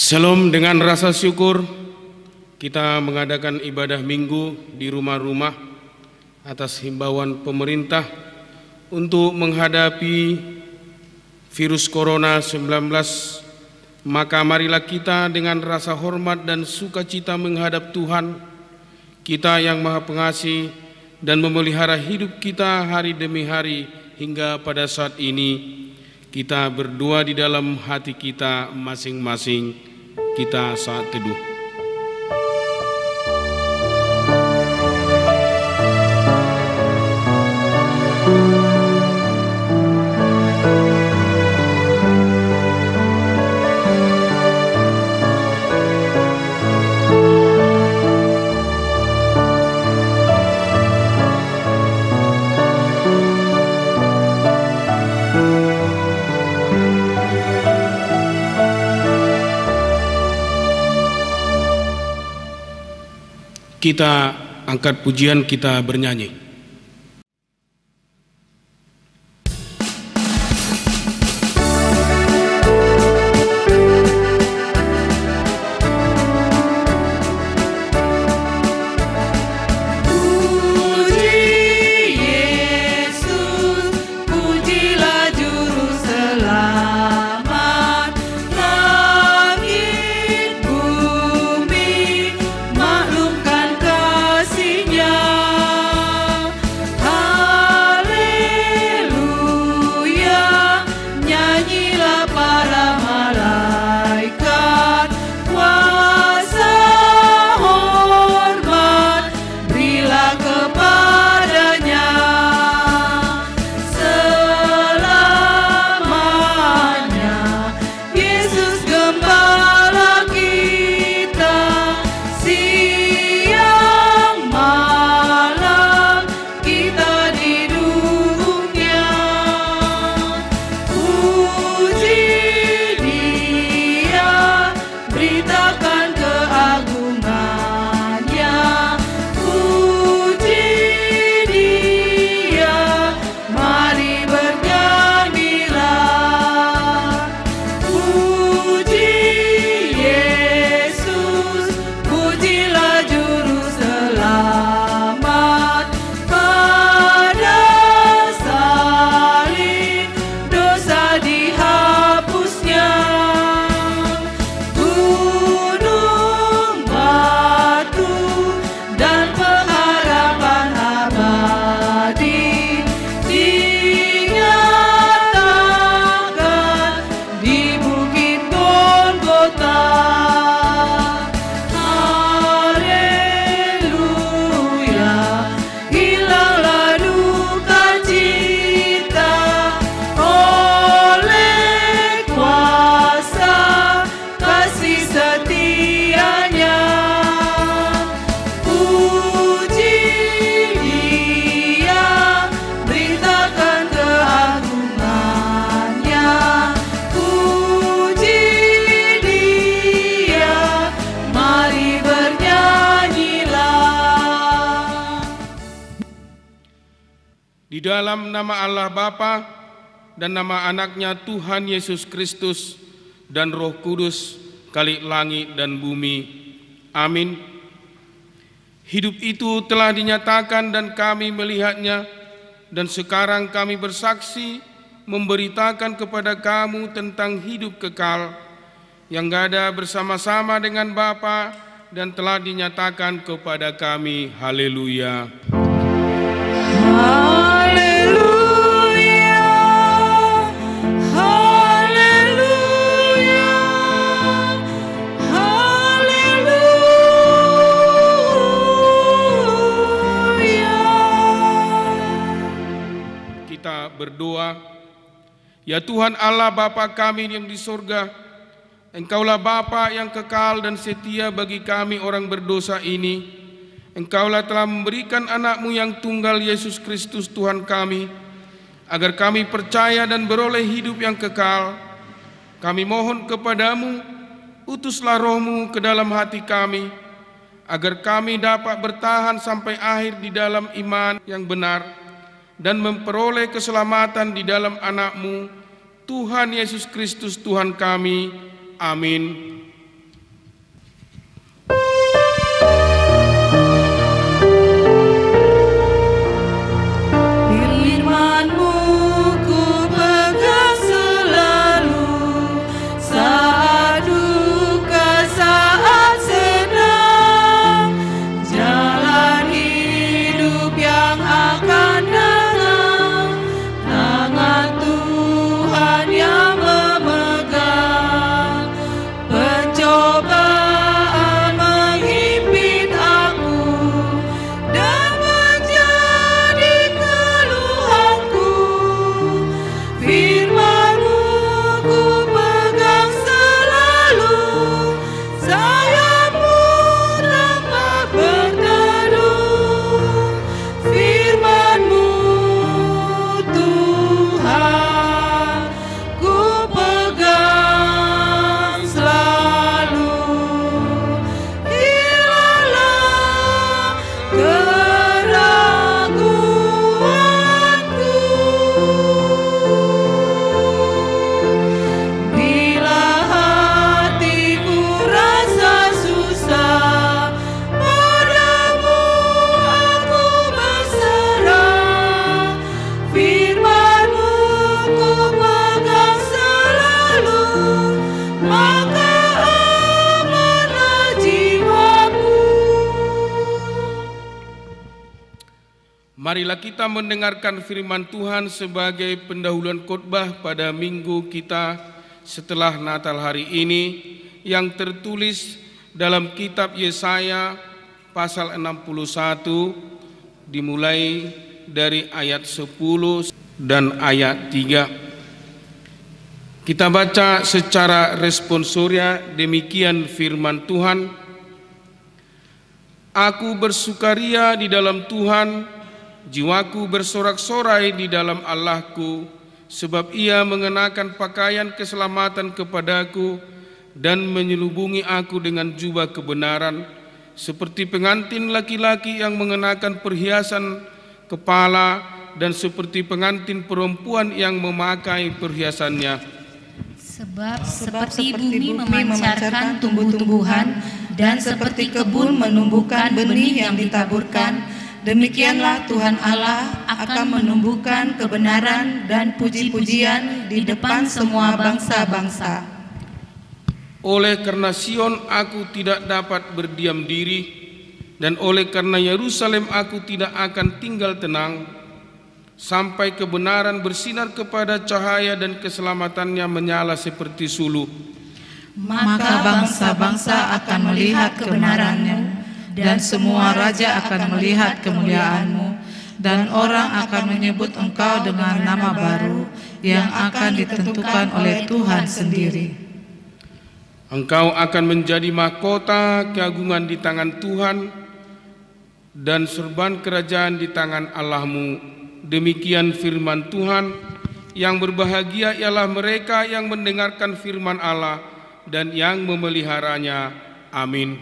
Shalom, dengan rasa syukur kita mengadakan ibadah minggu di rumah-rumah atas himbauan pemerintah untuk menghadapi virus corona 19. Maka marilah kita dengan rasa hormat dan sukacita menghadap Tuhan kita yang Maha Pengasih dan memelihara hidup kita hari demi hari hingga pada saat ini. Kita berdoa di dalam hati kita masing-masing. Kita saat teduh. Kita angkat pujian, kita bernyanyi. Di dalam nama Allah Bapa dan nama anaknya Tuhan Yesus Kristus dan Roh Kudus, Khalik langit dan bumi. Amin. Hidup itu telah dinyatakan dan kami melihatnya, dan sekarang kami bersaksi memberitakan kepada kamu tentang hidup kekal yang ada bersama-sama dengan Bapa dan telah dinyatakan kepada kami. Haleluya. Kita berdoa. Ya Tuhan Allah Bapa kami yang di surga, Engkaulah Bapa yang kekal dan setia bagi kami orang berdosa ini. Engkaulah telah memberikan anak-Mu yang tunggal Yesus Kristus Tuhan kami, agar kami percaya dan beroleh hidup yang kekal. Kami mohon kepadamu, utuslah Roh-Mu ke dalam hati kami, agar kami dapat bertahan sampai akhir di dalam iman yang benar, dan memperoleh keselamatan di dalam anak-Mu, Tuhan Yesus Kristus Tuhan kami. Amin. Marilah kita mendengarkan firman Tuhan sebagai pendahuluan khotbah pada minggu kita setelah Natal hari ini yang tertulis dalam kitab Yesaya pasal 61 dimulai dari ayat 10 dan ayat 3. Kita baca secara responsoria, demikian firman Tuhan. Aku bersukaria di dalam Tuhan, jiwaku bersorak-sorai di dalam Allahku, sebab Ia mengenakan pakaian keselamatan kepadaku dan menyelubungi aku dengan jubah kebenaran, seperti pengantin laki-laki yang mengenakan perhiasan kepala dan seperti pengantin perempuan yang memakai perhiasannya. Sebab seperti bumi memancarkan tumbuh-tumbuhan dan seperti kebun menumbuhkan benih yang ditaburkan, demikianlah Tuhan Allah akan menumbuhkan kebenaran dan puji-pujian di depan semua bangsa-bangsa. Oleh karena Sion aku tidak dapat berdiam diri, dan oleh karena Yerusalem aku tidak akan tinggal tenang, sampai kebenaran bersinar kepada cahaya dan keselamatannya menyala seperti suluh. Maka bangsa-bangsa akan melihat kebenaran-Mu, dan semua raja akan melihat kemuliaan-Mu, dan orang akan menyebut Engkau dengan nama baru yang akan ditentukan oleh Tuhan sendiri. Engkau akan menjadi mahkota keagungan di tangan Tuhan dan serban kerajaan di tangan Allahmu. Demikian firman Tuhan. Yang berbahagia ialah mereka yang mendengarkan firman Allah dan yang memeliharanya. Amin.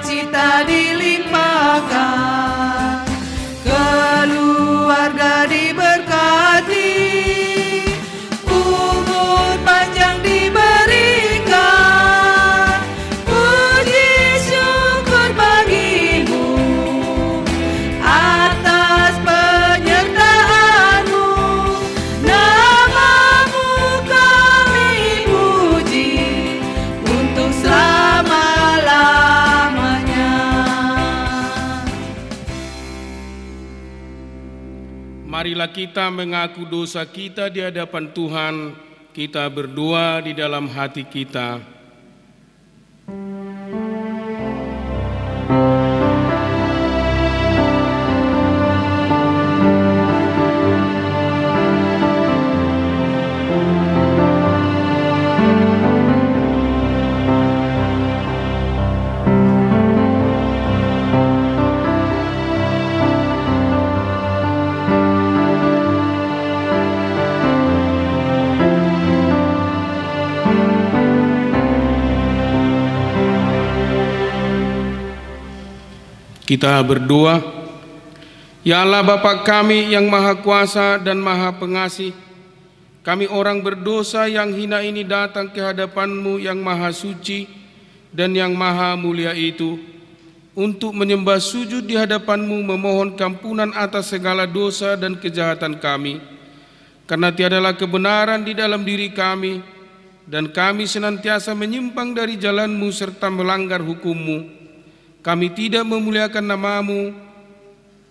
Cita dilimpahkan, keluarga diberkati, umur panjang diberikan, puji syukur bagimu atas penyertaan-Mu, nama-Mu kami puji untuk selama-lamanya. Marilah kita mengaku dosa kita di hadapan Tuhan. Kita berdoa di dalam hati kita. Kita berdoa. Ya Allah Bapa kami yang Maha Kuasa dan Maha Pengasih, kami orang berdosa yang hina ini datang ke hadapan-Mu yang Maha Suci dan yang Maha Mulia itu, untuk menyembah sujud di hadapan-Mu, memohon kampunan atas segala dosa dan kejahatan kami. Karena tiadalah kebenaran di dalam diri kami, dan kami senantiasa menyimpang dari jalan-Mu serta melanggar hukum-Mu. Kami tidak memuliakan nama-Mu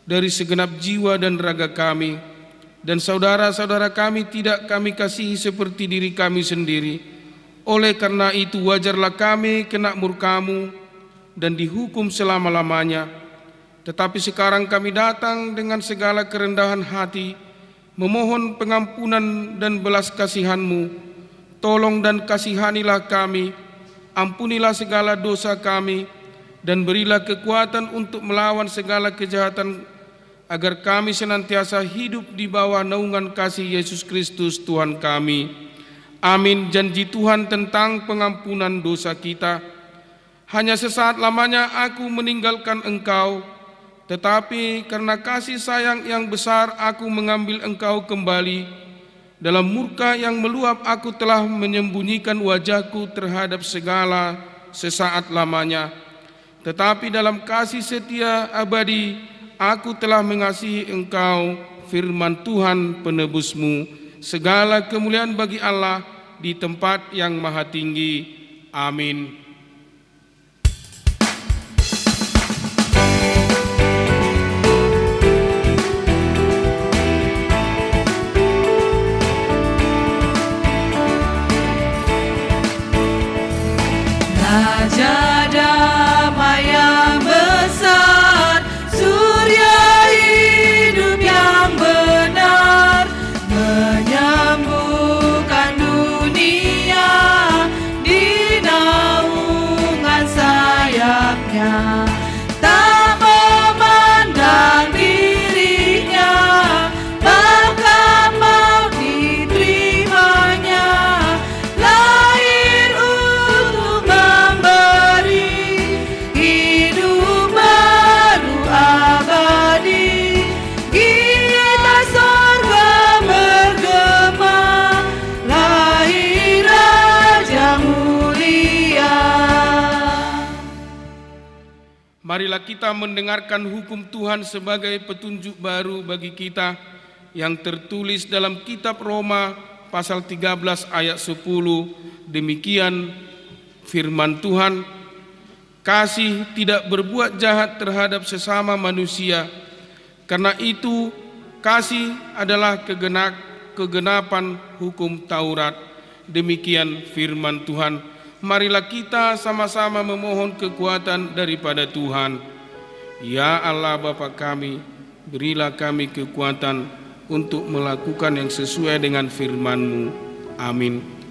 dari segenap jiwa dan raga kami, dan saudara-saudara kami tidak kami kasihi seperti diri kami sendiri. Oleh karena itu wajarlah kami kena murka-Mu dan dihukum selama-lamanya. Tetapi sekarang kami datang dengan segala kerendahan hati memohon pengampunan dan belas kasihan-Mu. Tolong dan kasihanilah kami, ampunilah segala dosa kami, dan berilah kekuatan untuk melawan segala kejahatan, agar kami senantiasa hidup di bawah naungan kasih Yesus Kristus Tuhan kami. Amin. Janji Tuhan tentang pengampunan dosa kita. Hanya sesaat lamanya aku meninggalkan Engkau, tetapi karena kasih sayang yang besar aku mengambil Engkau kembali. Dalam murka yang meluap aku telah menyembunyikan wajahku terhadap segala sesaat lamanya. Tetapi dalam kasih setia abadi aku telah mengasihi Engkau, firman Tuhan penebusmu. Segala kemuliaan bagi Allah di tempat yang maha tinggi. Amin. Raja damai yang besar, surya hidup yang benar, menyembuhkan dunia di naungan sayapnya. Tak memandang dirinya, bahkan mau diterimanya, lahir untuk memberi hidup baru abadi. Kita sorga bergema, lahir Raja mulia. Marilah kita mendengarkan hukum Tuhan sebagai petunjuk baru bagi kita yang tertulis dalam kitab Roma pasal 13 ayat 10. Demikian firman Tuhan, kasih tidak berbuat jahat terhadap sesama manusia. Karena itu kasih adalah kegenapan hukum Taurat. Demikian firman Tuhan. Marilah kita sama-sama memohon kekuatan daripada Tuhan. Ya Allah Bapa kami, berilah kami kekuatan untuk melakukan yang sesuai dengan firman-Mu. Amin.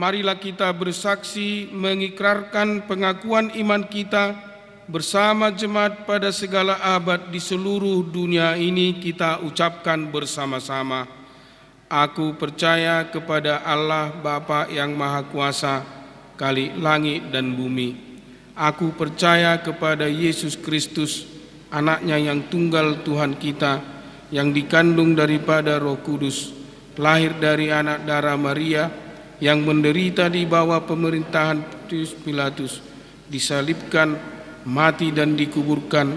Marilah kita bersaksi mengikrarkan pengakuan iman kita bersama jemaat pada segala abad di seluruh dunia ini. Kita ucapkan bersama-sama, Aku percaya kepada Allah Bapa yang Maha Kuasa, kali langit dan bumi. Aku percaya kepada Yesus Kristus, Anaknya yang tunggal Tuhan kita, yang dikandung daripada Roh Kudus, lahir dari anak darah Maria, yang menderita di bawah pemerintahan Pontius Pilatus, disalibkan, mati dan dikuburkan,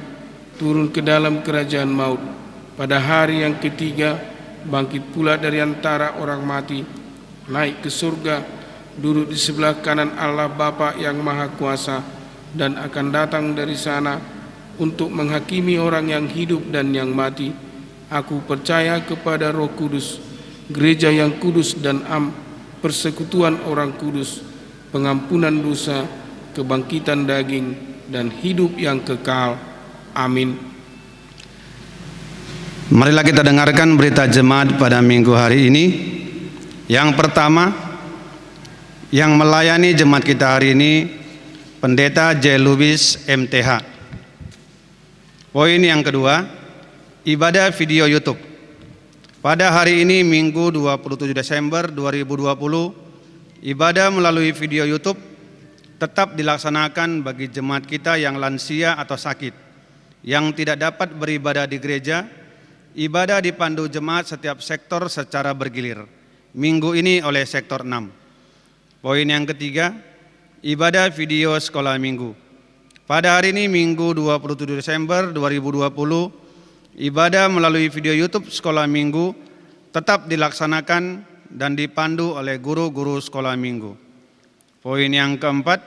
turun ke dalam kerajaan maut. Pada hari yang ketiga, bangkit pula dari antara orang mati, naik ke surga, duduk di sebelah kanan Allah Bapa yang Maha Kuasa, dan akan datang dari sana untuk menghakimi orang yang hidup dan yang mati. Aku percaya kepada Roh Kudus, gereja yang kudus dan persekutuan orang kudus, pengampunan dosa, kebangkitan daging, dan hidup yang kekal. Amin. Marilah kita dengarkan berita jemaat pada minggu hari ini. Yang pertama, yang melayani jemaat kita hari ini, Pendeta J. Lubis MTH. Poin yang kedua, ibadah video YouTube. Pada hari ini Minggu 27 Desember 2020, ibadah melalui video YouTube tetap dilaksanakan bagi jemaat kita yang lansia atau sakit, yang tidak dapat beribadah di gereja. Ibadah dipandu jemaat setiap sektor secara bergilir. Minggu ini oleh sektor 6. Poin yang ketiga, ibadah video sekolah minggu. Pada hari ini Minggu 27 Desember 2020, ibadah melalui video YouTube sekolah minggu tetap dilaksanakan dan dipandu oleh guru-guru sekolah minggu. Poin yang keempat,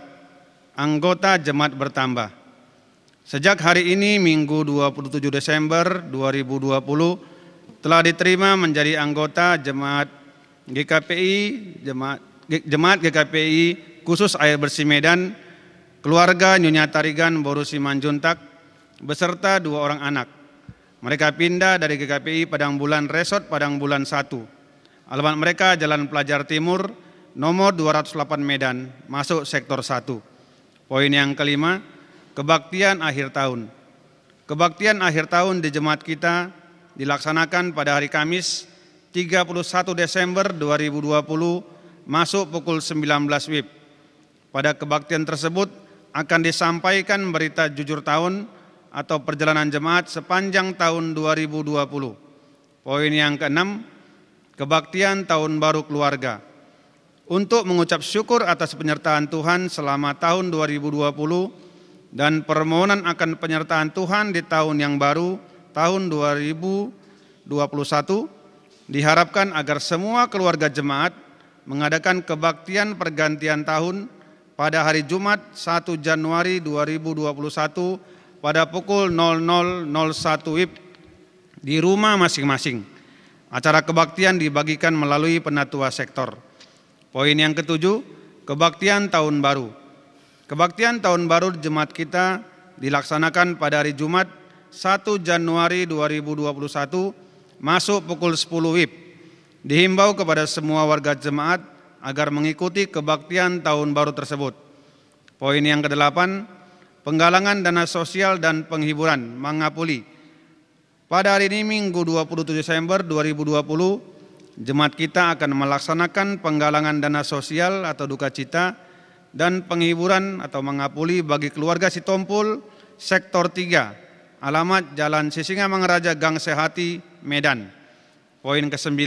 anggota jemaat bertambah. Sejak hari ini Minggu 27 Desember 2020 telah diterima menjadi anggota jemaat GKPI, jemaat GKPI khusus air bersih Medan, keluarga Nyonya Tarigan Boru Simanjuntak beserta 2 orang anak. Mereka pindah dari GKPI Padang Bulan Resort Padang Bulan 1. Alamat mereka Jalan Pelajar Timur, nomor 208 Medan, masuk sektor 1. Poin yang kelima, kebaktian akhir tahun. Kebaktian akhir tahun di jemaat kita dilaksanakan pada hari Kamis 31 Desember 2020 masuk pukul 19 WIB. Pada kebaktian tersebut akan disampaikan berita jujur tahun atau perjalanan jemaat sepanjang tahun 2020. Poin yang keenam, kebaktian tahun baru keluarga. Untuk mengucap syukur atas penyertaan Tuhan selama tahun 2020 dan permohonan akan penyertaan Tuhan di tahun yang baru, tahun 2021, diharapkan agar semua keluarga jemaat mengadakan kebaktian pergantian tahun pada hari Jumat 1 Januari 2021 pada pukul 00.01 WIB di rumah masing-masing. Acara kebaktian dibagikan melalui penatua sektor. Poin yang ketujuh, kebaktian tahun baru. Kebaktian tahun baru jemaat kita dilaksanakan pada hari Jumat 1 Januari 2021 masuk pukul 10 WIB. Dihimbau kepada semua warga jemaat agar mengikuti kebaktian tahun baru tersebut. Poin yang ke-8, penggalangan dana sosial dan penghiburan Mangapuli. Pada hari ini Minggu 27 Desember 2020, jemaat kita akan melaksanakan penggalangan dana sosial atau duka cita dan penghiburan atau mangapuli bagi keluarga Sitompul, sektor 3, alamat Jalan Sisingamangaraja Gang Sehati, Medan. Poin ke-9,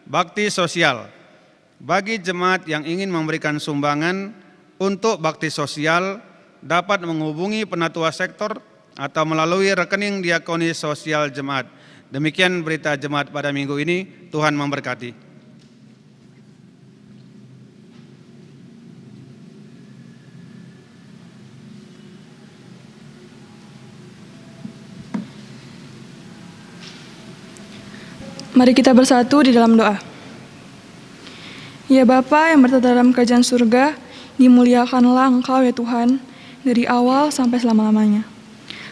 bakti sosial. Bagi jemaat yang ingin memberikan sumbangan untuk bakti sosial dapat menghubungi penatua sektor atau melalui rekening diakoni sosial jemaat. Demikian berita jemaat pada minggu ini. Tuhan memberkati. Mari kita bersatu di dalam doa. Ya Bapa yang berada dalam kerajaan surga, dimuliakanlah Engkau ya Tuhan, dari awal sampai selama-lamanya.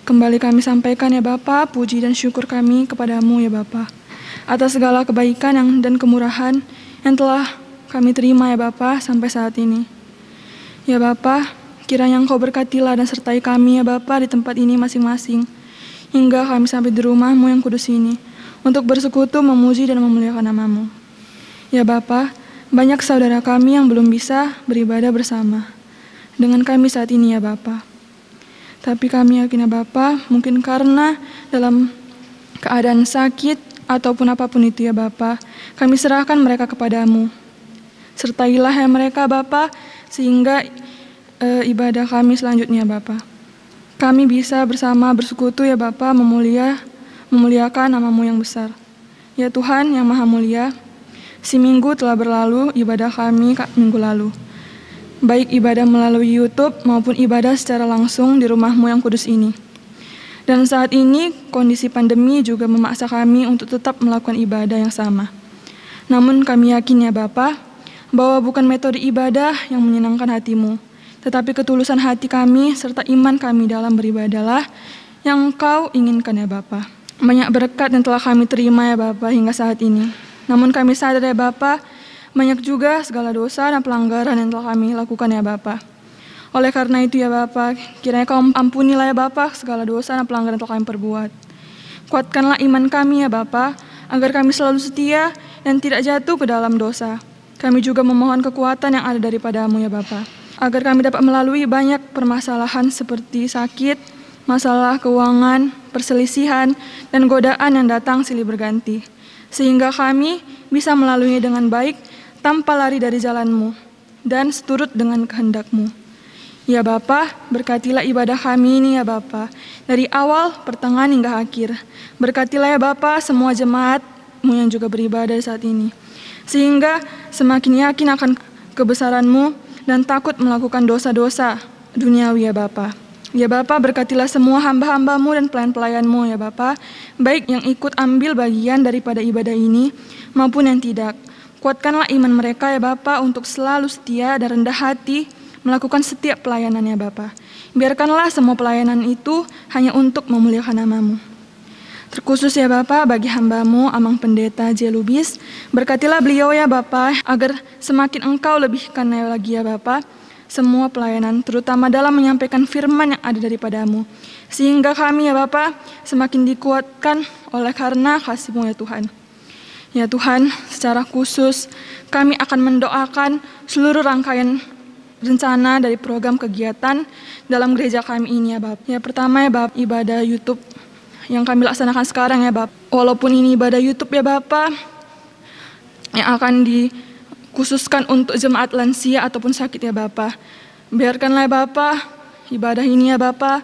Kembali kami sampaikan ya Bapa, puji dan syukur kami kepadamu ya Bapa, atas segala kebaikan dan kemurahan yang telah kami terima ya Bapa sampai saat ini. Ya Bapa, kiranya Engkau berkatilah dan sertai kami ya Bapa di tempat ini masing-masing, hingga kami sampai di rumah-Mu yang kudus ini, untuk bersekutu, memuji dan memuliakan nama-Mu. Ya Bapa, banyak saudara kami yang belum bisa beribadah bersama dengan kami saat ini ya Bapa. Tapi kami yakin ya Bapa, mungkin karena dalam keadaan sakit ataupun apapun itu ya Bapa, kami serahkan mereka kepadamu. Sertailah ya mereka Bapa, sehingga ibadah kami selanjutnya Bapa. Kami bisa bersama bersekutu ya Bapa, memuliakan nama-Mu yang besar. Ya Tuhan yang Maha Mulia, si minggu telah berlalu, ibadah kami minggu lalu. Baik ibadah melalui YouTube maupun ibadah secara langsung di rumah-Mu yang kudus ini. Dan saat ini kondisi pandemi juga memaksa kami untuk tetap melakukan ibadah yang sama. Namun kami yakin ya Bapa, bahwa bukan metode ibadah yang menyenangkan hati-Mu, tetapi ketulusan hati kami serta iman kami dalam beribadahlah yang Engkau inginkan ya Bapa. Banyak berkat yang telah kami terima ya Bapa hingga saat ini. Namun kami sadar ya Bapa, banyak juga segala dosa dan pelanggaran yang telah kami lakukan ya Bapa. Oleh karena itu ya Bapa, kiranya Kau ampunilah ya Bapa segala dosa dan pelanggaran yang telah kami perbuat. Kuatkanlah iman kami ya Bapa, agar kami selalu setia dan tidak jatuh ke dalam dosa. Kami juga memohon kekuatan yang ada daripada-Mu ya Bapa, agar kami dapat melalui banyak permasalahan seperti sakit, masalah keuangan, perselisihan, dan godaan yang datang silih berganti, sehingga kami bisa melaluinya dengan baik tanpa lari dari jalan-Mu dan seturut dengan kehendak-Mu. Ya Bapa, berkatilah ibadah kami ini ya Bapa, dari awal, pertengahan hingga akhir. Berkatilah ya Bapa semua jemaat-Mu yang juga beribadah saat ini, sehingga semakin yakin akan kebesaran-Mu dan takut melakukan dosa-dosa duniawi ya Bapa. Ya Bapa, berkatilah semua hamba-hamba-Mu dan pelayan-pelayan-Mu ya Bapa, baik yang ikut ambil bagian daripada ibadah ini maupun yang tidak. Kuatkanlah iman mereka ya Bapa untuk selalu setia dan rendah hati melakukan setiap pelayanan ya Bapa. Biarkanlah semua pelayanan itu hanya untuk memuliakan nama-Mu. Terkhusus ya Bapa bagi hamba-Mu Amang Pendeta J. Lubis, berkatilah beliau ya Bapa agar semakin Engkau lebihkan lagi ya Bapa semua pelayanan, terutama dalam menyampaikan firman yang ada daripada-Mu, sehingga kami ya Bapa semakin dikuatkan oleh karena kasih-Mu ya Tuhan. Ya Tuhan, secara khusus kami akan mendoakan seluruh rangkaian rencana dari program kegiatan dalam gereja kami ini ya Bapa. Ya pertama ya Bapa, ibadah YouTube yang kami laksanakan sekarang ya Bapa. Walaupun ini ibadah YouTube ya Bapa, yang akan dikhususkan untuk jemaat lansia ataupun sakit ya Bapa. Biarkanlah ya Bapa, ibadah ini ya Bapa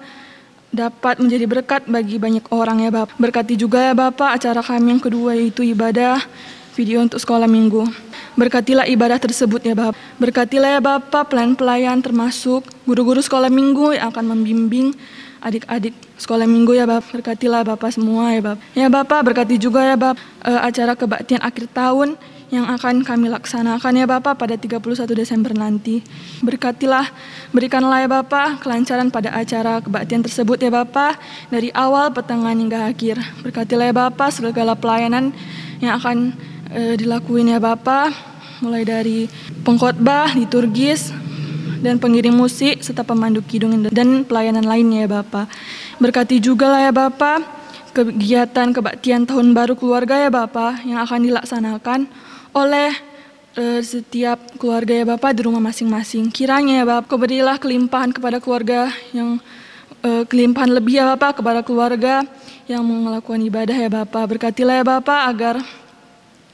dapat menjadi berkat bagi banyak orang ya Bapa. Berkati juga ya Bapa acara kami yang kedua, yaitu ibadah video untuk sekolah minggu. Berkatilah ibadah tersebut ya Bapa. Berkatilah ya Bapa pelayan-pelayan termasuk guru-guru sekolah minggu yang akan membimbing adik-adik sekolah minggu ya Bapa. Berkatilah Bapa semua ya Bapa. Ya Bapa, berkati juga ya Bapa acara kebaktian akhir tahun yang akan kami laksanakan ya Bapa pada 31 Desember nanti. Berkatilah, berikanlah ya Bapa kelancaran pada acara kebaktian tersebut ya Bapa, dari awal, pertengahan hingga akhir. Berkatilah ya Bapa segala pelayanan yang akan dilakuin ya Bapa, mulai dari pengkhotbah, liturgis, dan pengiring musik, serta pemandu kidung dan pelayanan lainnya ya Bapa. Berkati juga lah ya Bapa kegiatan kebaktian tahun baru keluarga ya Bapa yang akan dilaksanakan oleh setiap keluarga ya Bapa di rumah masing-masing. Kiranya ya Bapa, Kau berilah kelimpahan kepada keluarga yang kelimpahan lebih ya Bapa kepada keluarga yang melakukan ibadah ya Bapa. Berkatilah ya Bapa agar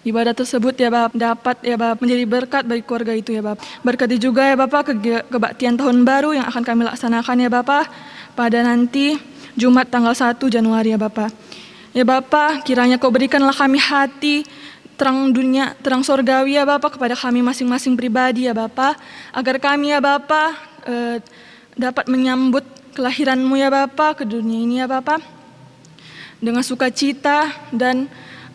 ibadah tersebut ya Bapa dapat ya Bapa menjadi berkat bagi keluarga itu ya Bapa. Berkati juga ya Bapa kebaktian tahun baru yang akan kami laksanakan ya Bapa pada nanti Jumat tanggal 1 Januari ya Bapa. Ya Bapa, kiranya Kau berikanlah kami hati terang dunia, terang sorgawi ya Bapa kepada kami masing-masing pribadi ya Bapa, agar kami ya Bapa dapat menyambut kelahiran-Mu ya Bapa ke dunia ini ya Bapa dengan sukacita dan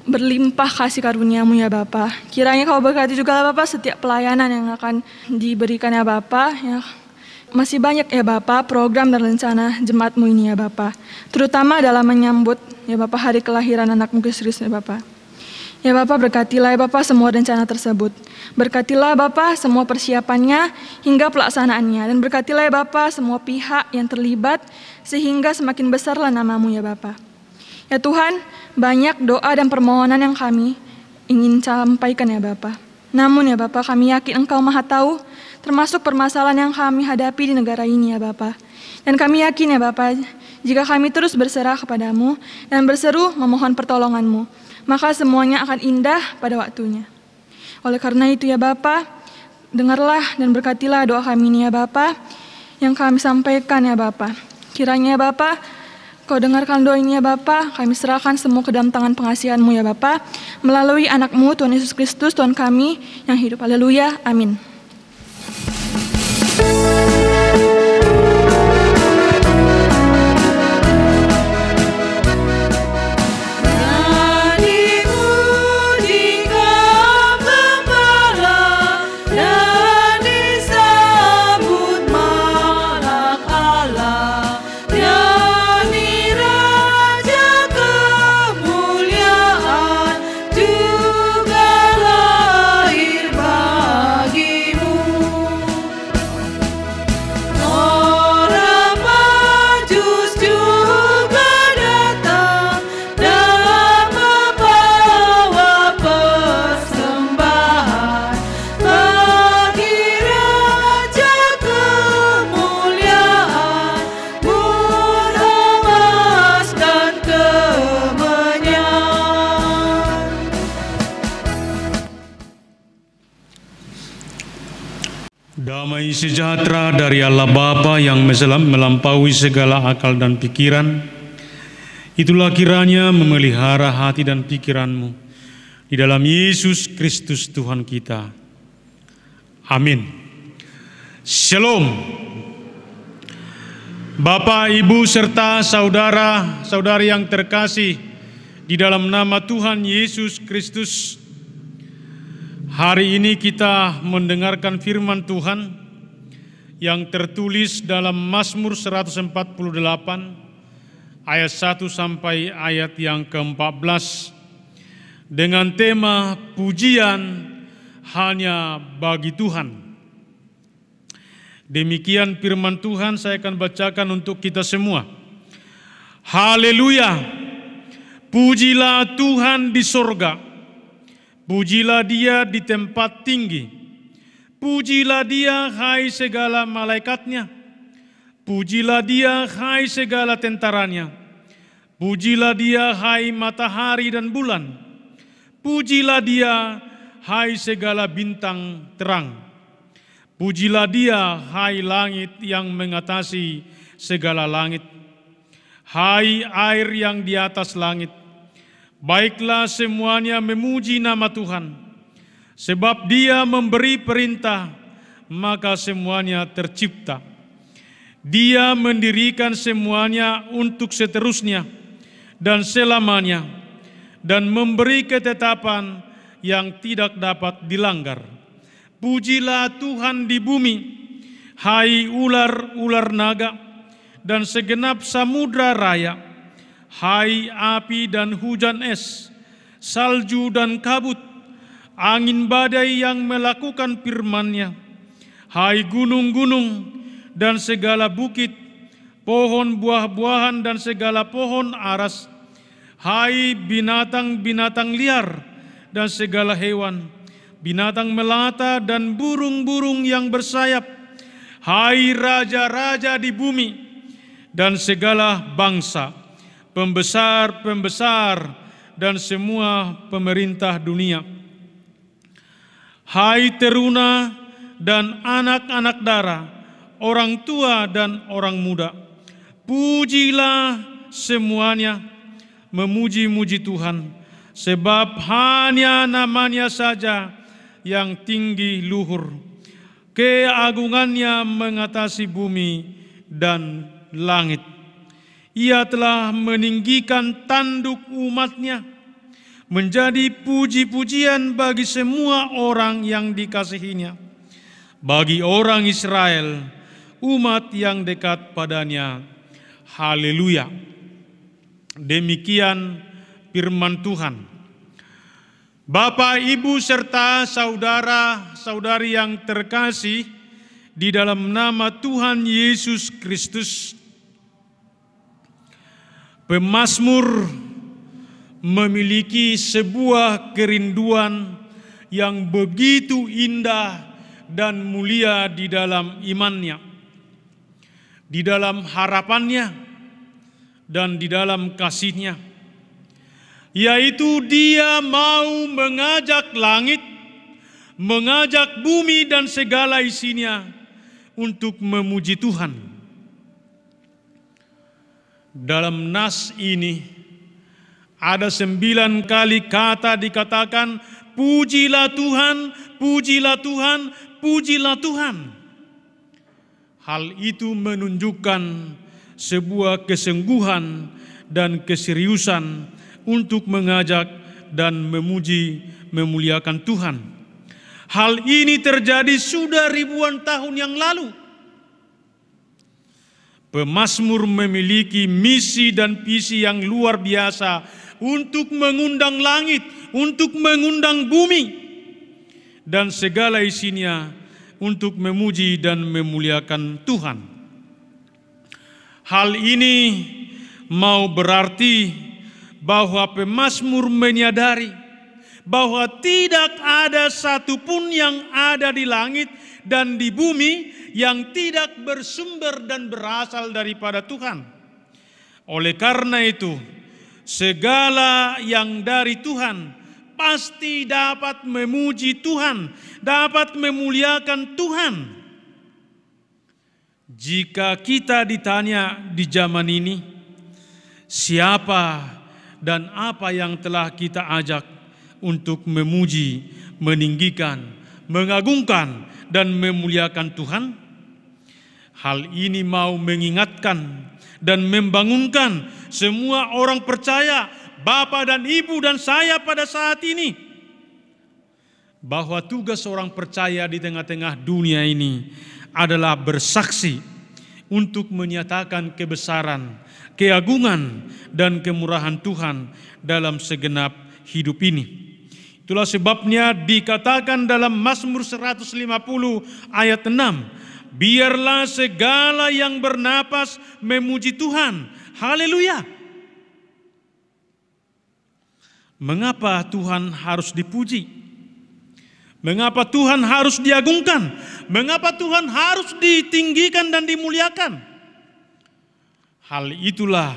berlimpah kasih karunia-Mu ya Bapa. Kiranya Kau berkati juga Bapa setiap pelayanan yang akan diberikan ya Bapa. Ya, masih banyak ya Bapa program dan rencana jemaat-Mu ini ya Bapa, terutama dalam menyambut ya Bapa hari kelahiran anak-Mu Kristus ya Bapa. Ya Bapa, berkatilah ya Bapa semua rencana tersebut. Berkatilah Bapa semua persiapannya hingga pelaksanaannya, dan berkatilah ya Bapa semua pihak yang terlibat sehingga semakin besarlah nama-Mu ya Bapa. Ya Tuhan, banyak doa dan permohonan yang kami ingin sampaikan ya Bapa. Namun ya Bapa, kami yakin Engkau Maha Tahu, termasuk permasalahan yang kami hadapi di negara ini ya Bapa. Dan kami yakin ya Bapa, jika kami terus berserah kepadamu dan berseru memohon pertolongan-Mu, maka semuanya akan indah pada waktunya. Oleh karena itu ya Bapa, dengarlah dan berkatilah doa kami ini ya Bapa, yang kami sampaikan ya Bapa. Kiranya ya Bapa, Kau dengarkan doa ini ya Bapa, kami serahkan semua ke dalam tangan pengasihan-Mu ya Bapa, melalui anak-Mu Tuhan Yesus Kristus, Tuhan kami yang hidup. Haleluya, amin. Damai sejahtera dari Allah Bapa yang melampaui segala akal dan pikiran, itulah kiranya memelihara hati dan pikiranmu di dalam Yesus Kristus Tuhan kita. Amin. Shalom. Bapak, Ibu, serta saudara-saudari yang terkasih di dalam nama Tuhan Yesus Kristus, hari ini kita mendengarkan firman Tuhan yang tertulis dalam Mazmur 148 ayat 1 sampai ayat yang ke-14 dengan tema pujian hanya bagi Tuhan. Demikian firman Tuhan, saya akan bacakan untuk kita semua. Haleluya, pujilah Tuhan di sorga. Pujilah Dia di tempat tinggi, pujilah Dia hai segala malaikatnya, pujilah Dia hai segala tentaranya, pujilah Dia hai matahari dan bulan, pujilah Dia hai segala bintang terang, pujilah Dia hai langit yang mengatasi segala langit, hai air yang di atas langit. Baiklah semuanya memuji nama Tuhan, sebab Dia memberi perintah, maka semuanya tercipta. Dia mendirikan semuanya untuk seterusnya dan selamanya, dan memberi ketetapan yang tidak dapat dilanggar. Pujilah Tuhan di bumi, hai ular-ular naga, dan segenap samudra raya, hai api dan hujan es, salju dan kabut, angin badai yang melakukan firman-Nya, hai gunung-gunung dan segala bukit, pohon buah-buahan dan segala pohon aras, hai binatang-binatang liar dan segala hewan, binatang melata dan burung-burung yang bersayap, hai raja-raja di bumi dan segala bangsa, pembesar-pembesar dan semua pemerintah dunia. Hai teruna dan anak-anak dara, orang tua dan orang muda, pujilah semuanya, memuji-muji Tuhan, sebab hanya namanya saja yang tinggi luhur, keagungannya mengatasi bumi dan langit. Ia telah meninggikan tanduk umat-Nya, menjadi puji-pujian bagi semua orang yang dikasihi-Nya, bagi orang Israel, umat yang dekat padanya. Haleluya. Demikian firman Tuhan. Bapak, Ibu, serta saudara-saudari yang terkasih di dalam nama Tuhan Yesus Kristus, pemazmur memiliki sebuah kerinduan yang begitu indah dan mulia di dalam imannya, di dalam harapannya, dan di dalam kasihnya, yaitu Dia mau mengajak langit, mengajak bumi dan segala isinya untuk memuji Tuhan. Dalam nas ini ada 9 kali kata dikatakan, pujilah Tuhan, pujilah Tuhan, pujilah Tuhan. Hal itu menunjukkan sebuah kesungguhan dan keseriusan untuk mengajak dan memuji, memuliakan Tuhan. Hal ini terjadi sudah ribuan tahun yang lalu. Pemazmur memiliki misi dan visi yang luar biasa untuk mengundang langit, untuk mengundang bumi, dan segala isinya untuk memuji dan memuliakan Tuhan. Hal ini mau berarti bahwa pemazmur menyadari bahwa tidak ada satupun yang ada di langit dan di bumi yang tidak bersumber dan berasal daripada Tuhan. Oleh karena itu, segala yang dari Tuhan pasti dapat memuji Tuhan, dapat memuliakan Tuhan. Jika kita ditanya di zaman ini, siapa dan apa yang telah kita ajak untuk memuji, meninggikan, mengagungkan, dan memuliakan Tuhan, hal ini mau mengingatkan dan membangunkan semua orang percaya, Bapak dan Ibu dan saya pada saat ini, bahwa tugas orang percaya di tengah-tengah dunia ini adalah bersaksi untuk menyatakan kebesaran, keagungan, dan kemurahan Tuhan dalam segenap hidup ini. Itulah sebabnya dikatakan dalam Mazmur 150 ayat 6, biarlah segala yang bernapas memuji Tuhan. Haleluya. Mengapa Tuhan harus dipuji? Mengapa Tuhan harus diagungkan? Mengapa Tuhan harus ditinggikan dan dimuliakan? Hal itulah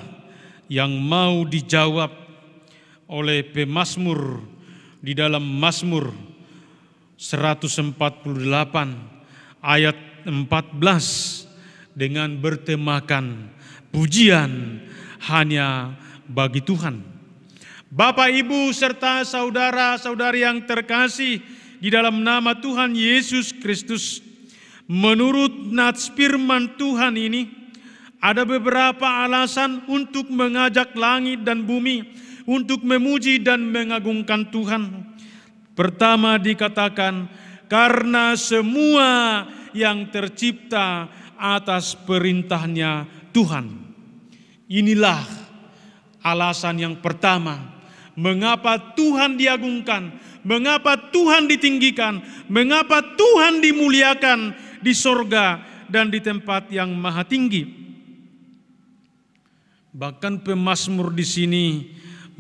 yang mau dijawab oleh pemazmur di dalam Mazmur 148 ayat 14 dengan bertemakan pujian hanya bagi Tuhan. Bapak, Ibu, serta saudara-saudari yang terkasih di dalam nama Tuhan Yesus Kristus, menurut nats firman Tuhan ini, ada beberapa alasan untuk mengajak langit dan bumi untuk memuji dan mengagungkan Tuhan. Pertama dikatakan, karena semua yang tercipta atas perintahnya Tuhan. Inilah alasan yang pertama, mengapa Tuhan diagungkan, mengapa Tuhan ditinggikan, mengapa Tuhan dimuliakan di sorga dan di tempat yang maha tinggi. Bahkan pemazmur di sini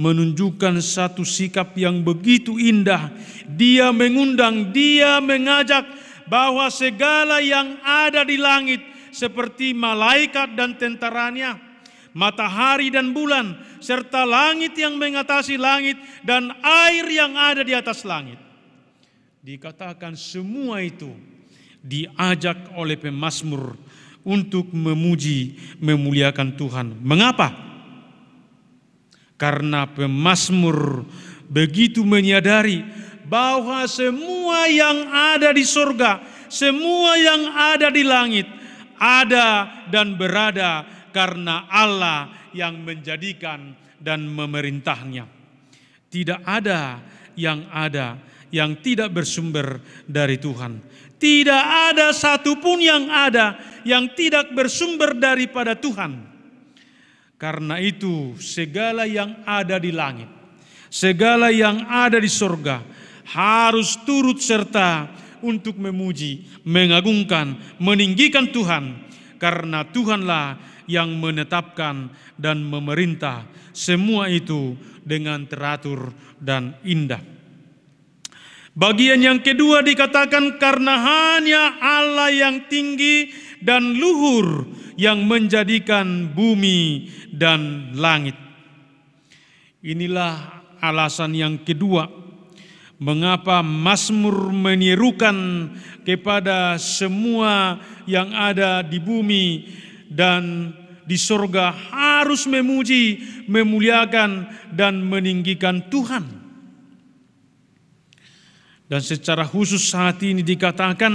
menunjukkan satu sikap yang begitu indah. Dia mengundang, dia mengajak bahwa segala yang ada di langit seperti malaikat dan tentaranya, matahari dan bulan, serta langit yang mengatasi langit dan air yang ada di atas langit. Dikatakan semua itu diajak oleh pemazmur untuk memuji, memuliakan Tuhan. Mengapa? Karena pemazmur begitu menyadari bahwa semua yang ada di sorga, semua yang ada di langit, ada dan berada karena Allah yang menjadikan dan memerintahnya. Tidak ada yang tidak bersumber dari Tuhan. Tidak ada satupun yang ada yang tidak bersumber daripada Tuhan. Karena itu segala yang ada di langit, segala yang ada di sorga harus turut serta untuk memuji, mengagungkan, meninggikan Tuhan. Karena Tuhanlah yang menetapkan dan memerintah semua itu dengan teratur dan indah. Bagian yang kedua dikatakan karena hanya Allah yang tinggi dan luhur yang menjadikan bumi dan langit. Inilah alasan yang kedua mengapa Mazmur menyerukan kepada semua yang ada di bumi dan di sorga harus memuji, memuliakan, dan meninggikan Tuhan. Dan secara khusus saat ini dikatakan,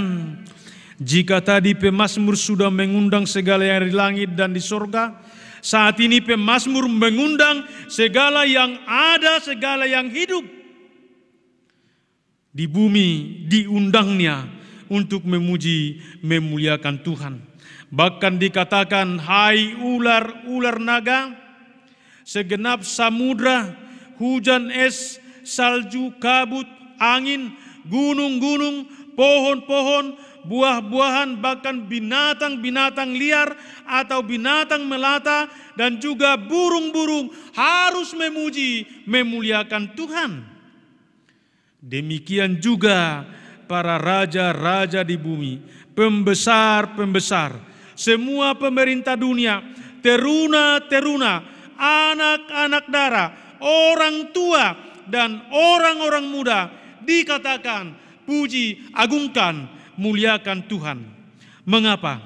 jika tadi pemazmur sudah mengundang segala yang di langit dan di sorga, saat ini pemazmur mengundang segala yang ada, segala yang hidup di bumi, diundangnya untuk memuji, memuliakan Tuhan. Bahkan dikatakan, hai ular-ular naga, segenap samudra, hujan es, salju, kabut, angin, gunung-gunung, pohon-pohon, buah-buahan, bahkan binatang-binatang liar atau binatang melata dan juga burung-burung harus memuji, memuliakan Tuhan. Demikian juga para raja-raja di bumi, pembesar-pembesar, semua pemerintah dunia, teruna-teruna, anak-anak dara, orang tua dan orang-orang muda, dikatakan puji, agungkan, muliakan Tuhan. Mengapa?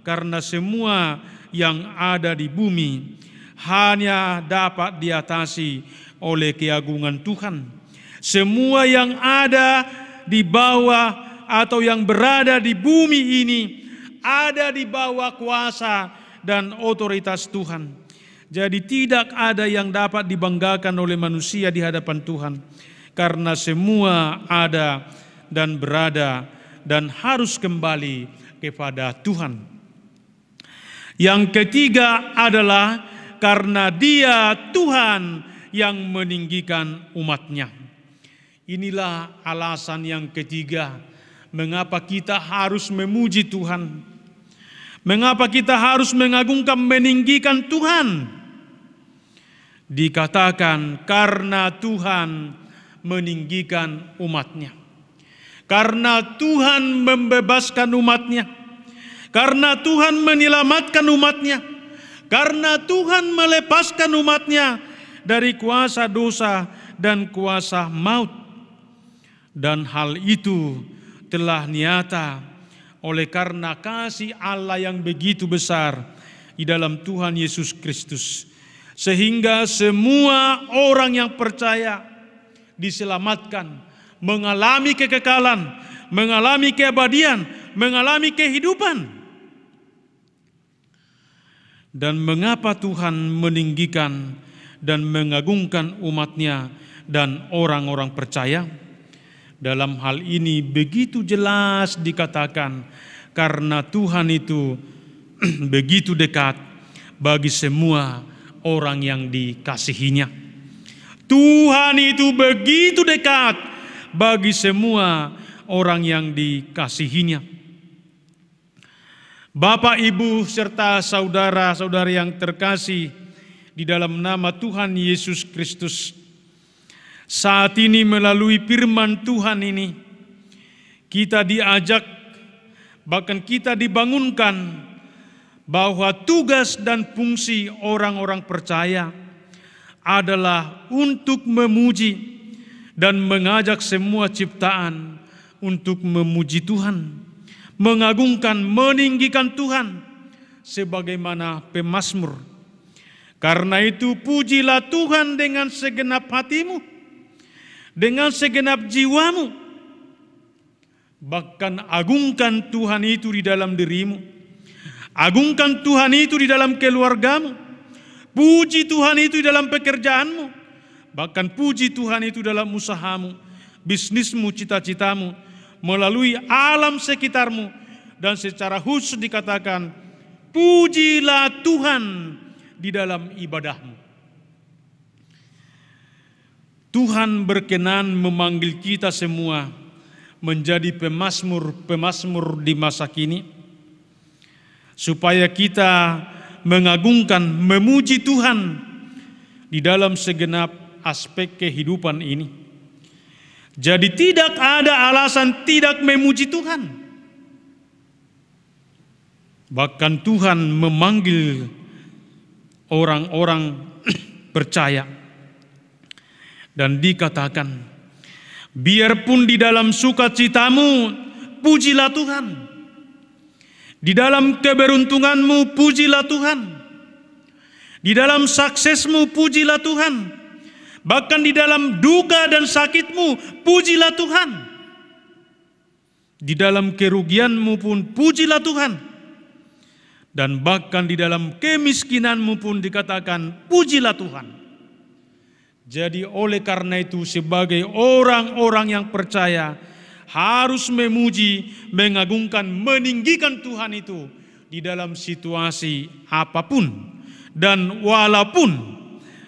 Karena semua yang ada di bumi hanya dapat diatasi oleh keagungan Tuhan. Semua yang ada di bawah atau yang berada di bumi ini ada di bawah kuasa dan otoritas Tuhan. Jadi tidak ada yang dapat dibanggakan oleh manusia di hadapan Tuhan. Karena semua ada dan berada dan harus kembali kepada Tuhan. Yang ketiga adalah karena Dia Tuhan yang meninggikan umat-Nya. Inilah alasan yang ketiga mengapa kita harus memuji Tuhan. Mengapa kita harus mengagungkan, meninggikan Tuhan. Dikatakan karena Tuhan meninggikan umat-Nya. Karena Tuhan membebaskan umat-Nya. Karena Tuhan menyelamatkan umat-Nya. Karena Tuhan melepaskan umat-Nya dari kuasa dosa dan kuasa maut. Dan hal itu telah nyata oleh karena kasih Allah yang begitu besar di dalam Tuhan Yesus Kristus. Sehingga semua orang yang percaya diselamatkan, mengalami kekekalan, mengalami keabadian, mengalami kehidupan. Dan mengapa Tuhan meninggikan dan mengagungkan umat-Nya dan orang-orang percaya? Dalam hal ini begitu jelas dikatakan karena Tuhan itu begitu dekat bagi semua orang yang dikasihinya. Tuhan itu begitu dekat bagi semua orang yang dikasihinya. Bapak, Ibu, serta saudara-saudari yang terkasih di dalam nama Tuhan Yesus Kristus, saat ini melalui firman Tuhan ini, kita diajak, bahkan kita dibangunkan bahwa tugas dan fungsi orang-orang percaya adalah untuk memuji dan mengajak semua ciptaan untuk memuji Tuhan, mengagungkan, meninggikan Tuhan sebagaimana pemazmur. Karena itu pujilah Tuhan dengan segenap hatimu, dengan segenap jiwamu. Bahkan agungkan Tuhan itu di dalam dirimu. Agungkan Tuhan itu di dalam keluargamu. Puji Tuhan itu di dalam pekerjaanmu. Bahkan puji Tuhan itu dalam usahamu, bisnismu, cita-citamu, melalui alam sekitarmu. Dan secara khusus dikatakan, pujilah Tuhan di dalam ibadahmu. Tuhan berkenan memanggil kita semua menjadi pemazmur-pemazmur di masa kini, supaya kita mengagungkan, memuji Tuhan di dalam segenap aspek kehidupan ini. Jadi tidak ada alasan tidak memuji Tuhan. Bahkan Tuhan memanggil orang-orang percaya dan dikatakan, biarpun di dalam sukacitamu pujilah Tuhan, di dalam keberuntunganmu pujilah Tuhan, di dalam suksesmu pujilah Tuhan, bahkan di dalam duka dan sakitmu pujilah Tuhan, di dalam kerugianmu pun pujilah Tuhan, dan bahkan di dalam kemiskinanmu pun dikatakan pujilah Tuhan. Jadi oleh karena itu sebagai orang-orang yang percaya harus memuji, mengagungkan, meninggikan Tuhan itu di dalam situasi apapun. Dan walaupun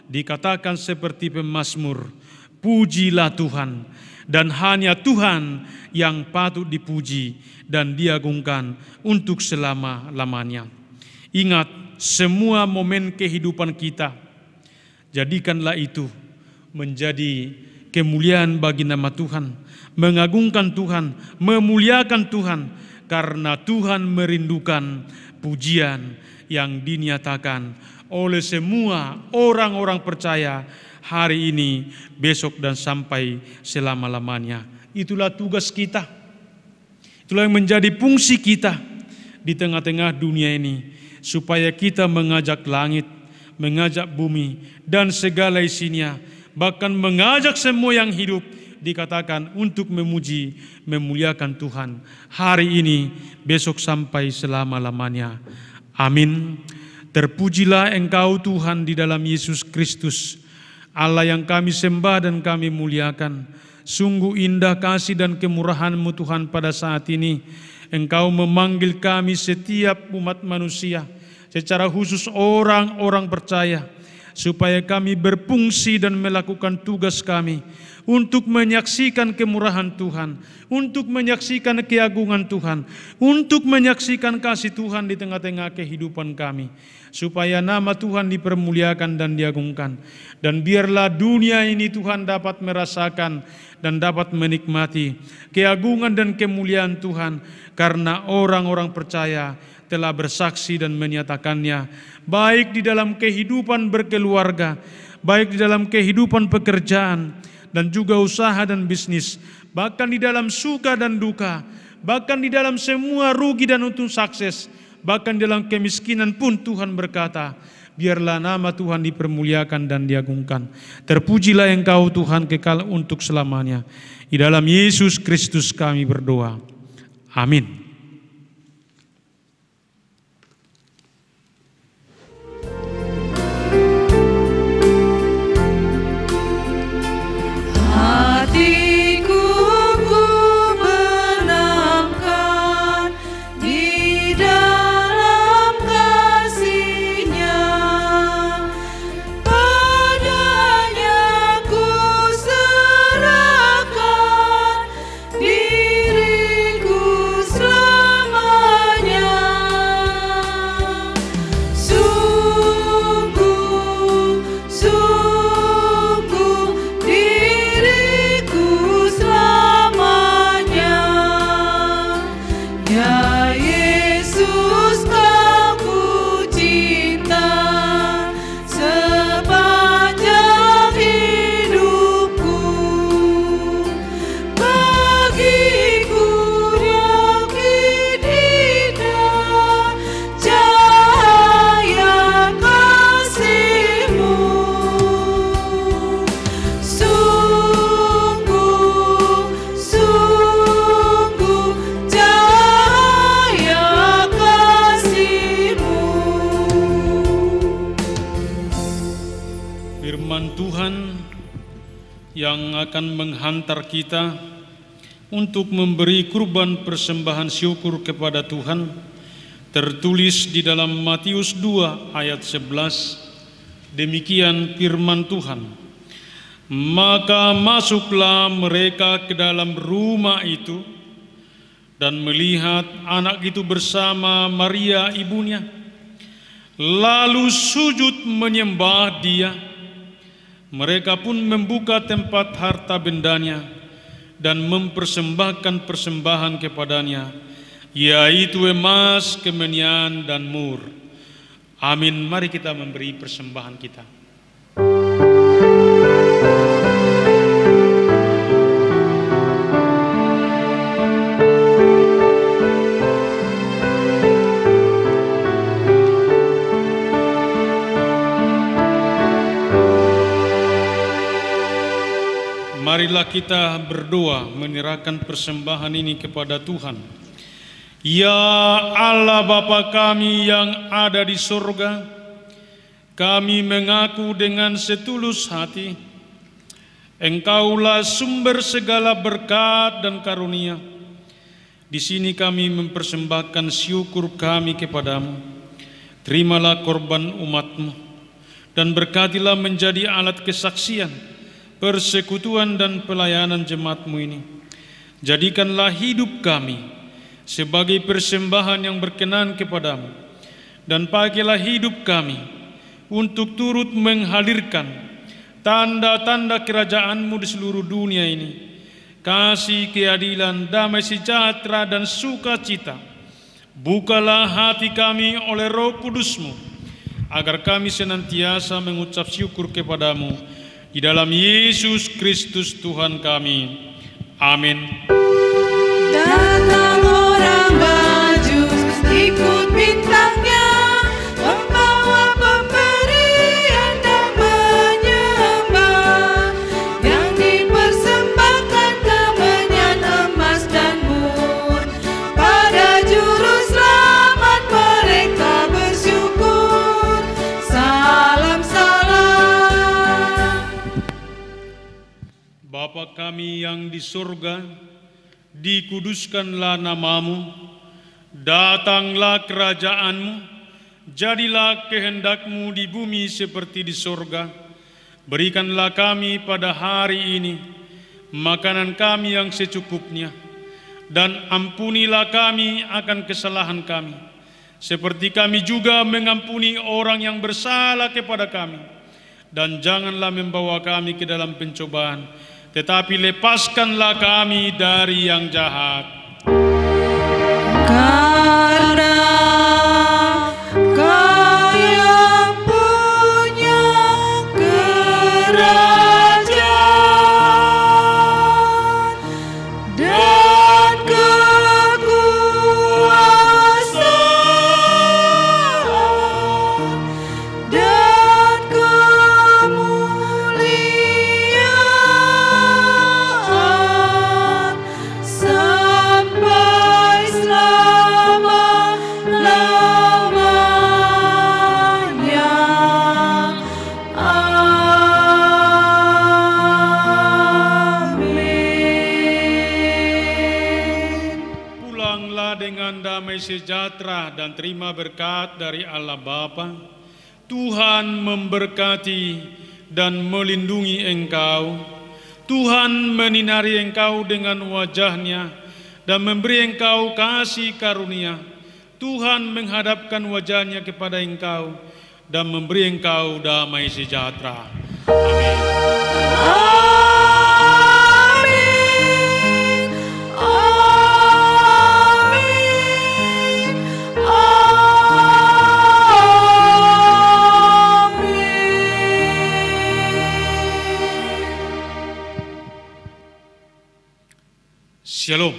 dikatakan seperti pemazmur, pujilah Tuhan, dan hanya Tuhan yang patut dipuji dan diagungkan untuk selama-lamanya. Ingat, semua momen kehidupan kita, jadikanlah itu menjadi kemuliaan bagi nama Tuhan, mengagungkan Tuhan, memuliakan Tuhan, karena Tuhan merindukan pujian yang dinyatakan oleh semua orang-orang percaya hari ini, besok, dan sampai selama-lamanya. Itulah tugas kita. Itulah yang menjadi fungsi kita di tengah-tengah dunia ini, supaya kita mengajak langit, mengajak bumi, dan segala isinya, bahkan mengajak semua yang hidup, dikatakan untuk memuji, memuliakan Tuhan hari ini, besok, sampai selama-lamanya. Amin. Terpujilah Engkau Tuhan di dalam Yesus Kristus, Allah yang kami sembah dan kami muliakan. Sungguh indah kasih dan kemurahan-Mu Tuhan pada saat ini. Engkau memanggil kami setiap umat manusia, secara khusus orang-orang percaya, supaya kami berfungsi dan melakukan tugas kami untuk menyaksikan kemurahan Tuhan, untuk menyaksikan keagungan Tuhan, untuk menyaksikan kasih Tuhan di tengah-tengah kehidupan kami, supaya nama Tuhan dipermuliakan dan diagungkan. Dan biarlah dunia ini Tuhan dapat merasakan dan dapat menikmati keagungan dan kemuliaan Tuhan, karena orang-orang percaya telah bersaksi dan menyatakannya, baik di dalam kehidupan berkeluarga, baik di dalam kehidupan pekerjaan, dan juga usaha dan bisnis, bahkan di dalam suka dan duka, bahkan di dalam semua rugi dan untung sukses, bahkan dalam kemiskinan pun Tuhan berkata, biarlah nama Tuhan dipermuliakan dan diagungkan. Terpujilah Engkau Tuhan kekal untuk selamanya. Di dalam Yesus Kristus kami berdoa. Amin. Yang akan menghantar kita untuk memberi kurban persembahan syukur kepada Tuhan, tertulis di dalam Matius 2 ayat 11. Demikian firman Tuhan. Maka masuklah mereka ke dalam rumah itu dan melihat anak itu bersama Maria ibunya, lalu sujud menyembah dia. Mereka pun membuka tempat harta bendanya dan mempersembahkan persembahan kepadanya, yaitu emas, kemenian, dan mur. Amin. Mari kita memberi persembahan kita. Marilah kita berdoa menyerahkan persembahan ini kepada Tuhan. Ya Allah Bapa kami yang ada di surga, kami mengaku dengan setulus hati, Engkaulah sumber segala berkat dan karunia. Di sini kami mempersembahkan syukur kami kepadamu. Terimalah korban umat-Mu dan berkatilah menjadi alat kesaksian, persekutuan dan pelayanan jemaat-Mu ini. Jadikanlah hidup kami sebagai persembahan yang berkenan kepadamu, dan pakailah hidup kami untuk turut menghadirkan tanda-tanda kerajaan-Mu di seluruh dunia ini. Kasih, keadilan, damai sejahtera, dan sukacita. Bukalah hati kami oleh Roh Kudus-Mu, agar kami senantiasa mengucap syukur kepadamu. Di dalam Yesus Kristus Tuhan kami. Amin. Datang orang baju ikut bintangnya, membawa pemberian dan menyembah, yang dipersembahkan kemenyan, emas, dan mur. Pada juru selamat mereka bersyukur. Salam salam. Bapa kami yang di surga, dikuduskanlah nama-Mu, datanglah kerajaan-Mu, jadilah kehendak-Mu di bumi seperti di surga. Berikanlah kami pada hari ini makanan kami yang secukupnya, dan ampunilah kami akan kesalahan kami, seperti kami juga mengampuni orang yang bersalah kepada kami. Dan janganlah membawa kami ke dalam pencobaan, tetapi lepaskanlah kami dari yang jahat. Karena Kau yang punya kerajaan dan kekuasaan dan kemuliaan sampai selama-lamanya. Amin. Pulanglah dengan damai sejahtera dan terima berkat dari Allah Bapa. Tuhan memberkati dan melindungi engkau. Tuhan menyinari engkau dengan wajah-Nya dan memberi engkau kasih karunia. Tuhan menghadapkan wajah-Nya kepada engkau dan memberi engkau damai sejahtera. Amin. Amin. Amin. Shalom.